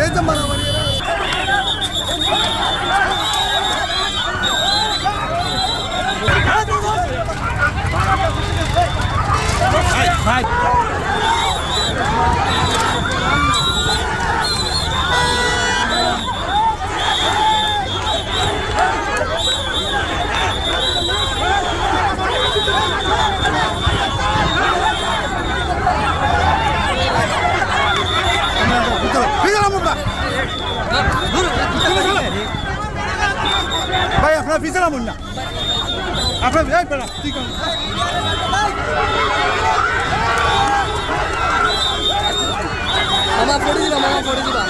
এই যে মারামারি ভাই ভাই আপনার ফিসে নামুন না আপনার ঠিক আছে মামা পড়ে দিবা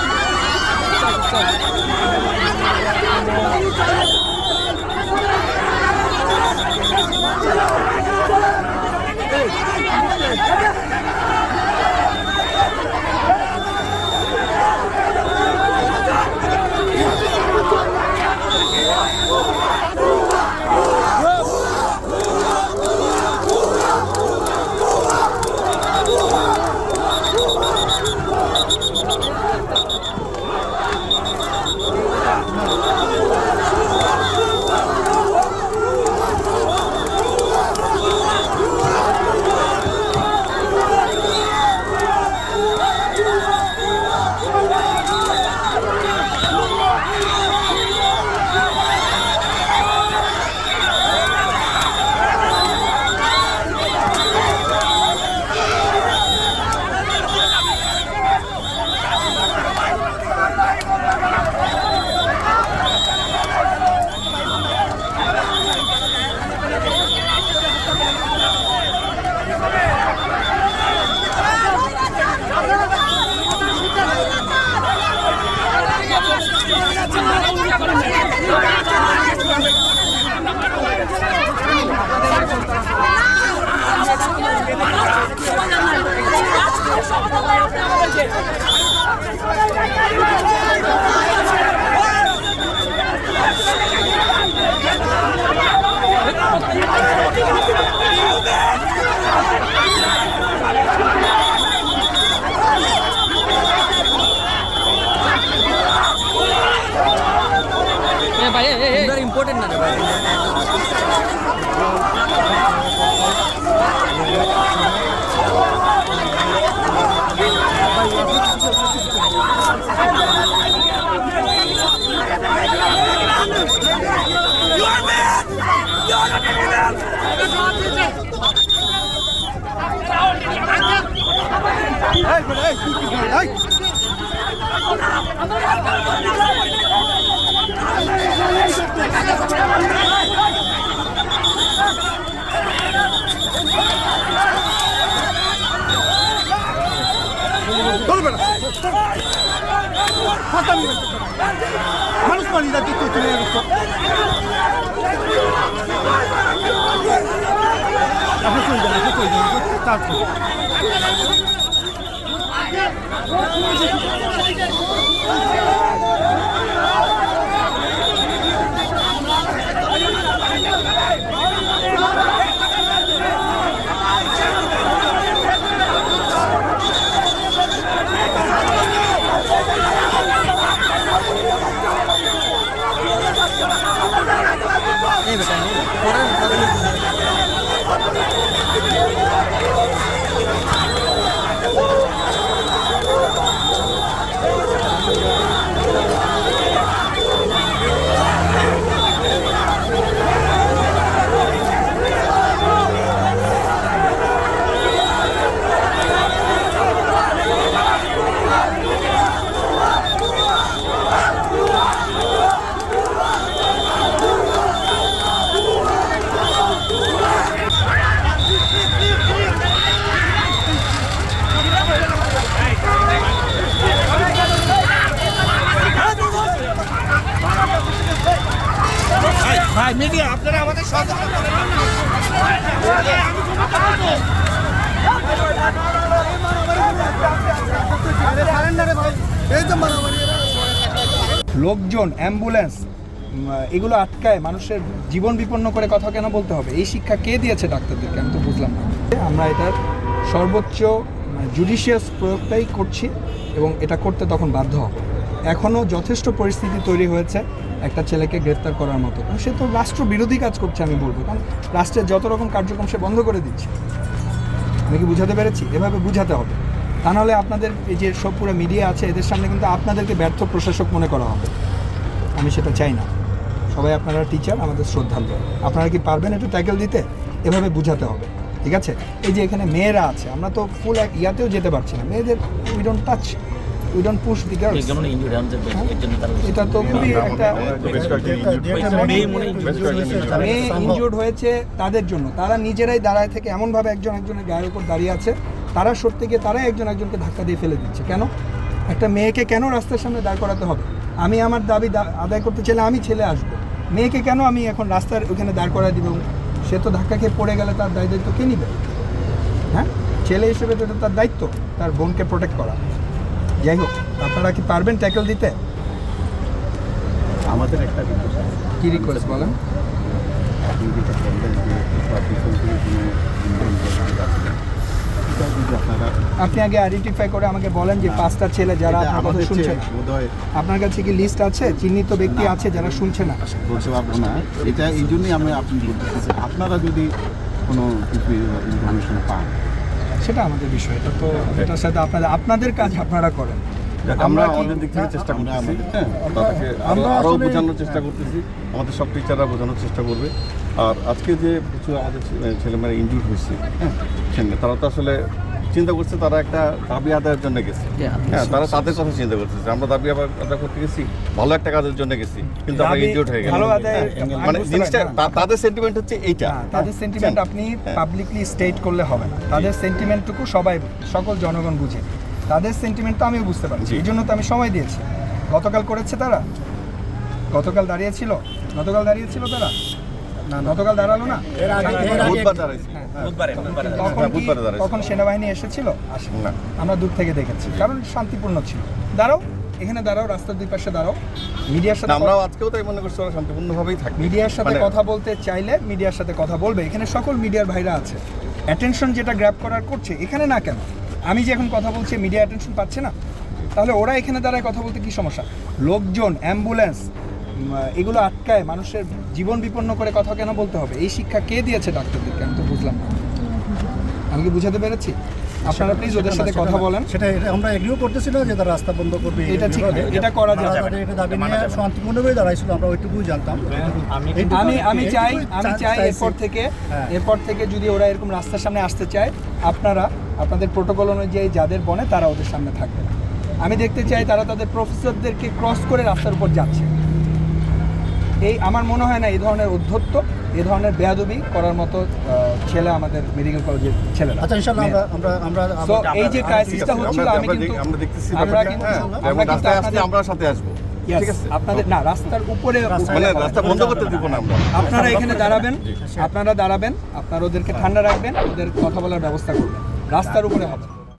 भाई इम्पोर्टेंट ना भाई মানুষ পানি যাচ্ছে তো চলে যাচ্ছে আপনি চলে যান তারপর ভাই মিডিয়া আপনারা আমাদের সহযোগিতা করেন লোকজন অ্যাম্বুলেন্স এগুলো আটকায় মানুষের জীবন বিপন্ন করে কথা কেন বলতে হবে? এই শিক্ষা কে দিয়েছে ডাক্তারদেরকে? আমি তো বুঝলাম না। আমরা এটার সর্বোচ্চ জুডিশিয়াস প্রয়োগটাই করছি এবং এটা করতে তখন বাধ্য হব। এখনও যথেষ্ট পরিস্থিতি তৈরি হয়েছে একটা ছেলেকে গ্রেফতার করার মতো। কারণ সে তো রাষ্ট্র বিরোধী কাজ করছে আমি বলবো, কারণ রাষ্ট্রের যত রকম কার্যক্রম সে বন্ধ করে দিচ্ছে। আমি কি বুঝাতে পেরেছি? এভাবে বুঝাতে হবে, তা নাহলে আপনাদের এই যে সব পুরো মিডিয়া আছে এদের সামনে কিন্তু আপনাদেরকে ব্যর্থ প্রশাসক মনে করা হবে। আমি সেটা চাই না। সবাই আপনারা টিচার, আমাদের শ্রদ্ধার্ঘ। আপনারা কি পারবেন একটু ট্যাকেল দিতে? এভাবে বুঝাতে হবে, ঠিক আছে? এই যে এখানে মেয়েরা আছে, আমরা তো ফুল ইয়াতেও যেতে পারছি না, মেয়েদের we don't touch, we don't push the girls. এটা তো খুবই একটা মেয়ে ইনজুর্ড হয়েছে তাদের জন্য, তারা নিজেরাই দাঁড়ায় থেকে এমনভাবে একজন একজনের গায়ের উপর দাঁড়িয়ে আছে, তারা সরতে গিয়ে তারাই একজন একজনকে ধাক্কা দিয়ে ফেলে দিচ্ছে। কেন একটা মেয়েকে কেন রাস্তার সামনে দাঁড় করাতে হবে? আমি আমার দাবি আদায় করতে চাইলে আমি ছেলে আসবো, মেয়েকে কেন আমি এখন রাস্তার ওখানে দাঁড় করায় দিব? সে তো ধাক্কা খেয়ে পড়ে গেলে তার দায়িত্ব কে নিবে? হ্যাঁ, ছেলে হিসেবে তো এটা তার দায়িত্ব তার বোনকে প্রোটেক্ট করা। যাই হোক, আপনারা কি পারবেন ট্যাকেল দিতে? আমাদের একটা কী রিকোয়েস্ট বলেন? আপনি যেটা বললেন যে পিছন থেকে কোনো আপনারা আপনি আগে আইডেন্টিফাই করে আমাকে বলেন যে 5টা ছেলে যারা আপনার কথা শুনছে না, বোধহয় আপনার কাছে কি লিস্ট আছে, চিহ্নিত ব্যক্তি আছে যারা শুনছে না? বলতে পারবো না। এটা এই জন্যই আমি আপনি বলতেছি, আপনারা যদি কোনো কিছু ইনফরমেশন পান সেটা আমাদের বিষয়, এটা তো এটার সাথে আপনাদের কাজ আপনারা করেন। আমরা আমরা কি- আমাদের দিক থেকে চেষ্টা করতেছি, হ্যাঁ, তাদেরকে আমরা আরও আসলে- বোঝানোর চেষ্টা করতেছি, আমাদের সব টিচাররা বোঝানোর চেষ্টা করবে। আর আজকে যে কিছু আমাদের ছেলেমেয়েরা ইনজুর হয়েছে, হ্যাঁ, তারা তো আসলে চিন্তা করছে তারা একটা দাবি আদায়ের জন্য গেছে, হ্যাঁ, তারা তাদের কথা চিন্তা করতেছে। আমরা দাবি আদায় করতে গেছি, ভালো একটা কাজের জন্য গেছি, কিন্তু আমরা দাবি ইনজুর হয়ে গেলাম। ভালো আদায়ের- হ্যাঁ, আমি মানে বুঝতে জিনিসটা পারি, হ্যাঁ। তাদের সেন্টিমেন্ট হচ্ছে এইটা। না, তাদের সেন্টিমেন্ট আপনি পাবলিকলি স্টেট করলে হবে না। তাদের সেন্টিমেন্টটুকু সবাই, সকল জনগণ বুঝে। তাদের সেন্টিমেন্ট তো আমিও বুঝতে পারছি, জি। এই জন্য তো আমি সময় দিয়েছি। গতকাল করেছে তারা, গতকাল দাঁড়িয়েছিল তারা, গতকাল দাঁড়ালো না? বুধবার দাঁড়াইছে। তখন কি- বুধবারে দাঁড়াইছে। তখন সেনাবাহিনী এসেছিল? আসে না। আমরা দূর থেকে দেখেছি, কারণ শান্তিপূর্ণ ছিল। দাঁড়াও, এখানে দাঁড়াও, রাস্তার দুই পাশে দাঁড়াও। মিডিয়ার সাথে আমরাও আজকেও তাই মনে করছি ওরা শান্তিপূর্ণভাবেই থাকবে। মিডিয়ার সাথে মানে- কথা বলতে চাইলে মিডিয়ার সাথে কথা বলবে। এখানে সকল মিডিয়ার ভাইরা আছে, অ্যাটেনশন যেটা গ্র্যাব করার করছে, এখানে না কেন? আমি যে এখন কথা বলছি মিডিয়া অ্যাটেনশন পাচ্ছে না, তাহলে ওরা এখানে দাঁড়ায় কথা বলতে কি সমস্যা? লোকজন, অ্যাম্বুলেন্স, এগুলো আটকায় মানুষের জীবন বিপন্ন করে কথা কেন বলতে হবে? এই শিক্ষা কে দিয়েছে ডাক্তারদেরকে? আমি তো বুঝলাম না। আমি কি বুঝাতে পেরেছি? আপনারা প্লিজ ওদের সাথে কথা বলেন। সেটা আমরা এগ্রিও করতেছি না যে তারা রাস্তা বন্ধ করবে, এটা ঠিক না, এটা করা যাবে না। এটা দাবি নিয়ে শান্তিপূর্ণভাবে দাঁড়াইছিল, আমরা ওইটুকুই জানতাম। আমি চাই এরপর থেকে যদি ওরা এরকম রাস্তার সামনে আসতে চায়, আপনাদের প্রোটোকল অনুযায়ী যাদের বনে তারা ওদের সামনে থাকবে। আমি দেখতে চাই তারা তাদের প্রফেসরদেরকে ক্রস করে রাস্তার উপর যাচ্ছে। এই আমার মনে হয় না এই ধরনের উদ্ধত্ত, এই ধরনের বেয়াদবি করার মতো ছেলে আমাদের মেডিকেল কলেজের ছেলেরা। আচ্ছা, ইনশাআল্লাহ আমরা So, এই যে ক্রাইসিসটা হচ্ছিল, আমরা দেখতেছি আমরা ব্যাপারটা, কিন্তু- হ্যাঁ, আমরা এবং কিন্তু রাস্তায় আসলে আপনাদের- আমরা সাথে আসবো, Yes, ঠিক আছে? আপনাদের না রাস্তার উপরে মানে রাস্তা বন্ধ করতে দিব না আমরা। আপনারা এখানে দাঁড়াবেন, আপনারা ওদেরকে ঠান্ডা রাখবেন, ওদের কথা বলার ব্যবস্থা করবেন, রাস্তার উপরে হবে।